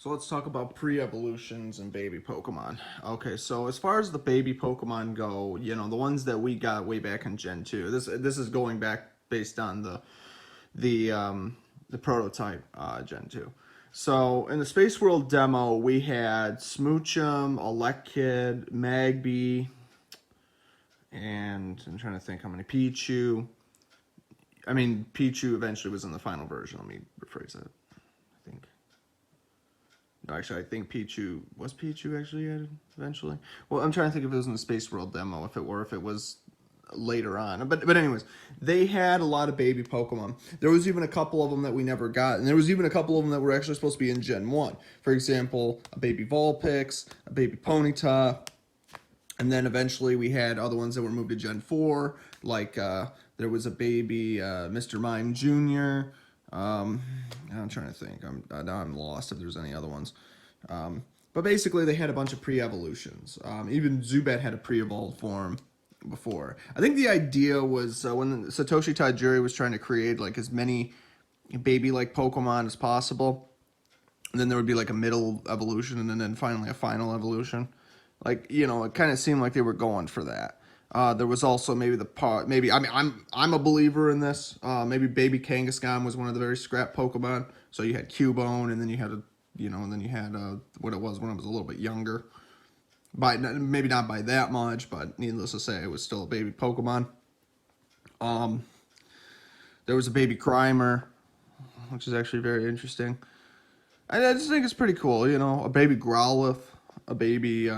So let's talk about pre-evolutions and baby Pokemon. Okay, so as far as the baby Pokemon go, the ones that we got way back in Gen 2. This is going back based on the prototype Gen 2. So in the Space World demo, we had Smoochum, Elekid, Magby, and I'm trying to think how many. Pichu. I mean, Pichu eventually was in the final version. Let me rephrase that. I think. No, actually, I think Pichu actually added eventually. Well, I'm trying to think if it was in the Space World demo, if it was later on. But anyways, they had a lot of baby Pokemon. There was even a couple of them that we never got, and there was even a couple of them that were actually supposed to be in Gen 1. For example, a baby Vulpix, a baby Ponyta, and then eventually we had other ones that were moved to Gen 4, like there was a baby Mr. Mime Jr., I'm trying to think. Now I'm lost if there's any other ones. But basically, they had a bunch of pre-evolutions. Even Zubat had a pre-evolved form before. I think the idea was when Satoshi Tajiri was trying to create like as many baby-like Pokemon as possible, and then there would be like a middle evolution, and then finally a final evolution. Like, it kind of seemed like they were going for that. There was also maybe I'm a believer in this. Maybe Baby Kangaskhan was one of the very scrap Pokemon. So you had Cubone, and then you had what it was when I was a little bit younger. Maybe not by that much, but needless to say, it was still a baby Pokemon. There was a baby Grimer, which is actually very interesting. I just think it's pretty cool, a baby Growlithe, a baby,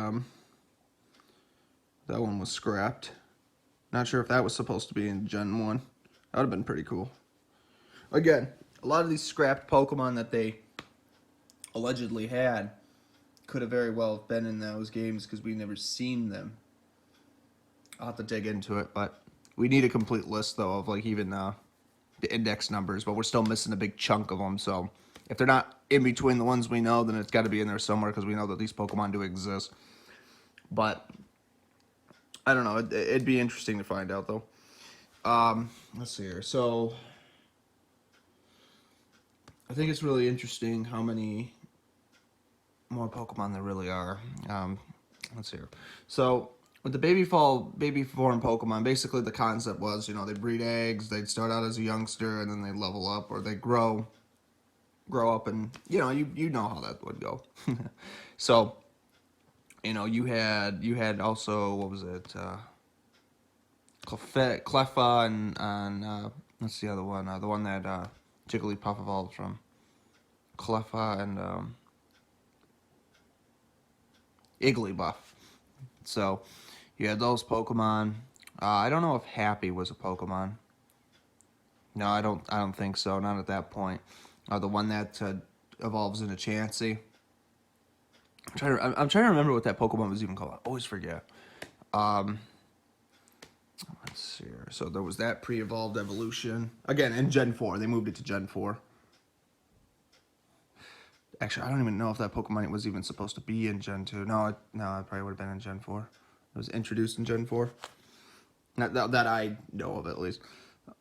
that one was scrapped. Not sure if that was supposed to be in Gen 1. That would have been pretty cool. Again, a lot of these scrapped Pokemon that they allegedly had could have very well been in those games because we've never seen them. I'll have to dig into it, but we need a complete list, though, of like even the index numbers, but we're still missing a big chunk of them, so if they're not in between the ones we know, then it's got to be in there somewhere because we know that these Pokemon do exist. But I don't know. It'd be interesting to find out, though. Let's see here. So I think it's really interesting how many more Pokemon there really are. Let's see here. So with the baby form Pokemon, basically the concept was, they breed eggs, they'd start out as a youngster, and then they level up, or they grow up, and you know how that would go. So you had also, what was it, Cleffa and what's the other one? The one that Jigglypuff evolved from. Cleffa and Igglybuff. So you had those Pokemon. I don't know if Happy was a Pokemon. No, I don't think so. Not at that point. The one that evolves into Chansey. I'm trying to remember what that Pokemon was even called. I always forget. Let's see here. So there was that pre-evolved evolution. Again, in Gen 4. They moved it to Gen 4. Actually, I don't even know if that Pokemon was even supposed to be in Gen 2. No, it probably would have been in Gen 4. It was introduced in Gen 4. That I know of, at least.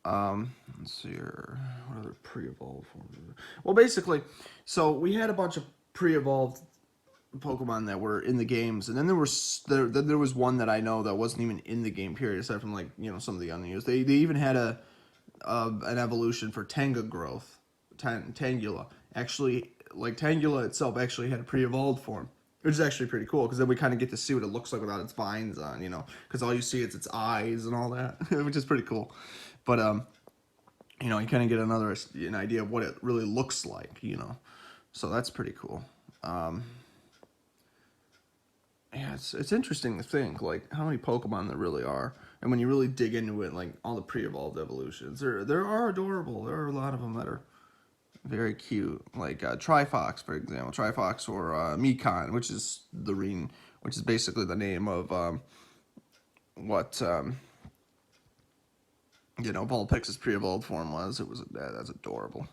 Let's see here. What other pre-evolved forms? Well, basically, so we had a bunch of pre-evolved Pokemon that were in the games, and then there was one that I know that wasn't even in the game period, aside from some of the unused. They even had an evolution for Tangrowth, Tangela. Actually, like Tangela itself actually had a pre-evolved form, which is actually pretty cool because then we kind of get to see what it looks like without its vines on, because all you see is its eyes and all that, which is pretty cool. But you kind of get an idea of what it really looks like, so that's pretty cool. Yeah, it's interesting to think, like, how many Pokemon there really are. And when you really dig into it, like, all the pre-evolved evolutions, there are adorable. There are a lot of them that are very cute. Like, Trifox, for example. Trifox or Mekon, which is basically the name of what, Vulpix's pre-evolved form was. That's adorable.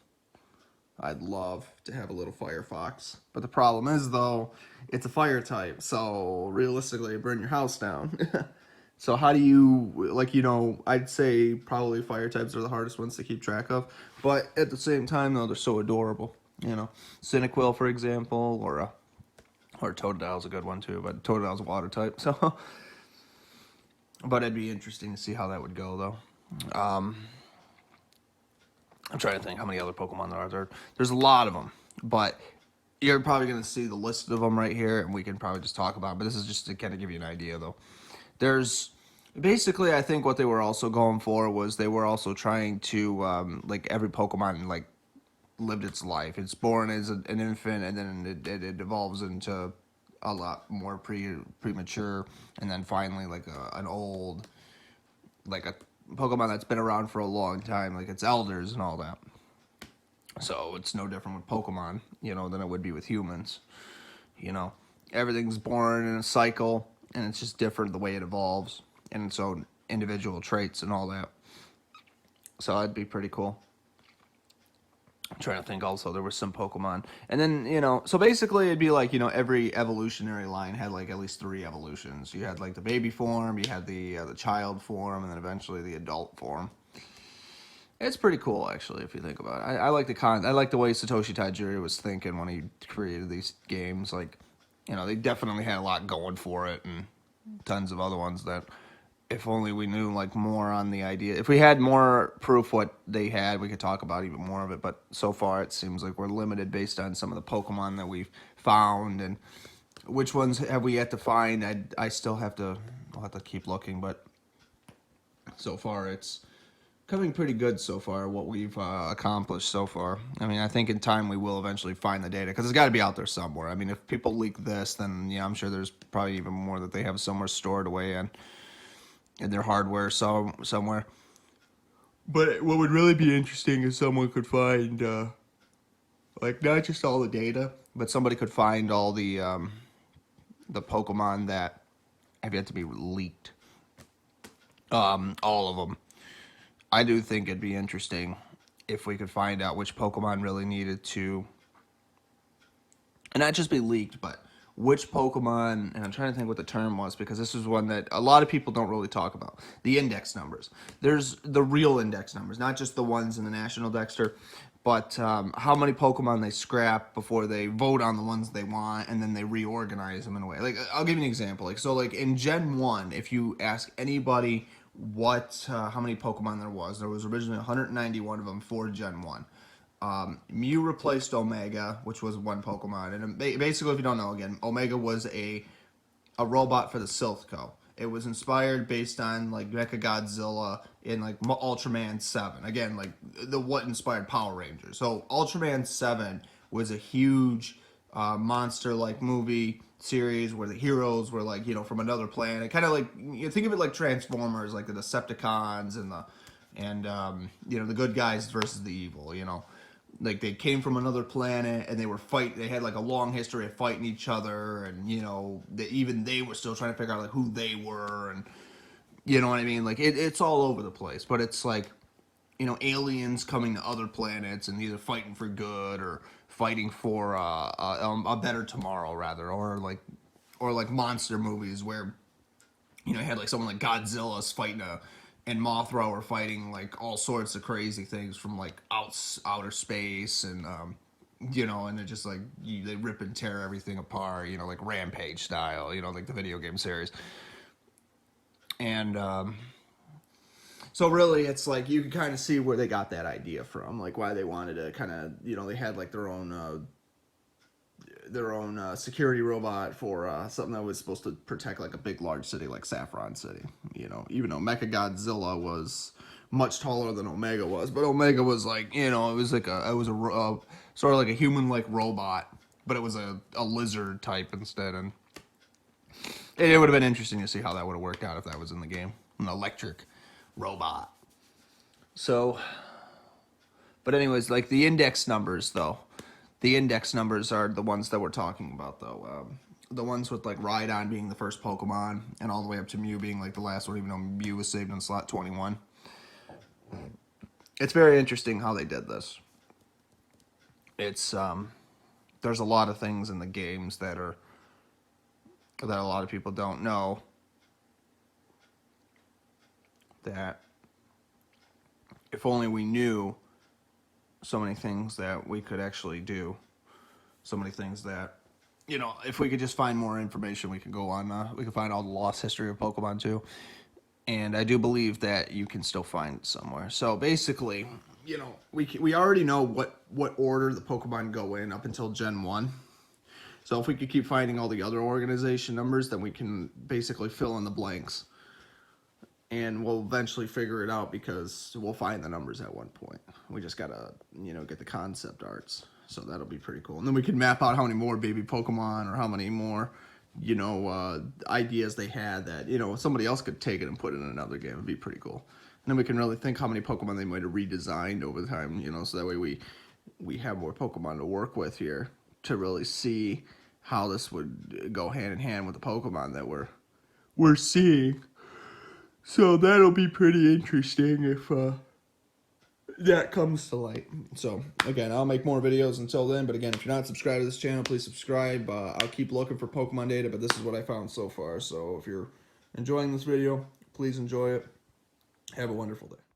I'd love to have a little Firefox. But the problem is, though, it's a fire type. So, realistically, it burn your house down. So how do you, I'd say probably fire types are the hardest ones to keep track of. But at the same time, though, they're so adorable. You know, Cyndaquil, for example, or Totodile's a good one too, but Totodile's a water type, so. But it'd be interesting to see how that would go, though. I'm trying to think how many other Pokemon there are. There's a lot of them, but you're probably going to see the list of them right here, and we can probably just talk about it. But this is just to kind of give you an idea, though. There's basically, I think what they were also going for was they were also trying to, like, every Pokemon, like, lived its life. It's born as an infant, and then it evolves into a lot more premature, and then finally, like, an old, like, a Pokemon that's been around for a long time, like its elders and all that. So it's no different with Pokemon, you know, than it would be with humans. You know, everything's born in a cycle, and it's just different the way it evolves, and its own individual traits and all that. So that'd be pretty cool. I'm trying to think also, there was some Pokemon. And then, you know, so basically it'd be like, you know, every evolutionary line had like at least 3 evolutions. You had like the baby form, you had the child form, and then eventually the adult form. It's pretty cool, actually, if you think about it. I like I like the way Satoshi Tajiri was thinking when he created these games. Like, you know, they definitely had a lot going for it, and tons of other ones that, if only we knew like more on the idea. If we had more proof what they had, we could talk about even more of it. But so far, it seems like we're limited based on some of the Pokemon that we've found, and which ones have we yet to find. I still have to. I'll have to keep looking, but so far it's coming pretty good so far, what we've accomplished so far. I mean, I think in time we will eventually find the data, because it's got to be out there somewhere. I mean, if people leak this, then, yeah, I'm sure there's probably even more that they have somewhere stored away in their hardware somewhere. But what would really be interesting is someone could find, like, not just all the data, but somebody could find all the Pokemon that have yet to be leaked. All of them. I do think it'd be interesting if we could find out which Pokemon really needed to, and not just be leaked, but which Pokemon, and I'm trying to think what the term was, because this is one that a lot of people don't really talk about. The index numbers. There's the real index numbers, not just the ones in the National Dexter, but how many Pokemon they scrap before they vote on the ones they want, and then they reorganize them in a way. Like, I'll give you an example. Like, so like in Gen 1, if you ask anybody how many Pokemon there was originally 191 of them for Gen 1. Mew replaced Omega, which was one Pokemon. And basically, if you don't know, again, Omega was a robot for the Silph Co. It was inspired based on like Mechagodzilla in like Ultraman 7. Again, like what inspired Power Rangers. So Ultraman 7 was a huge monster-like movie series where the heroes were like, you know, from another planet. Kind of like, you think of it like Transformers, like the Decepticons and you know, the good guys versus the evil, you know. Like they came from another planet and they had like a long history of fighting each other, and you know, even they were still trying to figure out like who they were, and you know what I mean? Like it's all over the place, but it's like, you know, aliens coming to other planets and either fighting for good or fighting for a better tomorrow, rather, or like monster movies where, you know, you had like someone like Godzilla's fighting and Mothra were fighting like all sorts of crazy things from like outer space, and you know, and they're just like they rip and tear everything apart, you know, like Rampage style, you know, like the video game series. And so really, it's like you can kind of see where they got that idea from, like why they wanted to kind of, you know, they had like their own security robot for something that was supposed to protect like a big large city like Saffron City. You know, even though Mechagodzilla was much taller than Omega was, but Omega was like, you know, it was sort of like a human like robot, but it was a lizard type instead, and it would have been interesting to see how that would have worked out if that was in the game, an electric robot. So, but anyways, like the index numbers though. The index numbers are the ones that we're talking about, though. The ones with, like, Rhydon being the first Pokemon, and all the way up to Mew being, like, the last one, even though Mew was saved in slot 21. It's very interesting how they did this. It's, there's a lot of things in the games that a lot of people don't know. That if only we knew so many things that we could actually do. So many things that, you know, if we could just find more information, we could go on, we could find all the lost history of Pokemon too. And I do believe that you can still find it somewhere. So basically, you know, we already know what order the Pokemon go in up until Gen 1. So if we could keep finding all the other organization numbers, then we can basically fill in the blanks. And we'll eventually figure it out because we'll find the numbers at one point. We just gotta, you know, get the concept arts. So that'll be pretty cool. And then we can map out how many more baby Pokemon or how many more, you know, ideas they had that, you know, somebody else could take it and put it in another game. It'd be pretty cool. And then we can really think how many Pokemon they might have redesigned over time, you know, so that way we have more Pokemon to work with here to really see how this would go hand in hand with the Pokemon that we're seeing. So that'll be pretty interesting if that comes to light. So again, I'll make more videos until then, but again, if you're not subscribed to this channel, please subscribe. I'll keep looking for Pokemon data, but this is what I found so far. So if you're enjoying this video, please enjoy it. Have a wonderful day.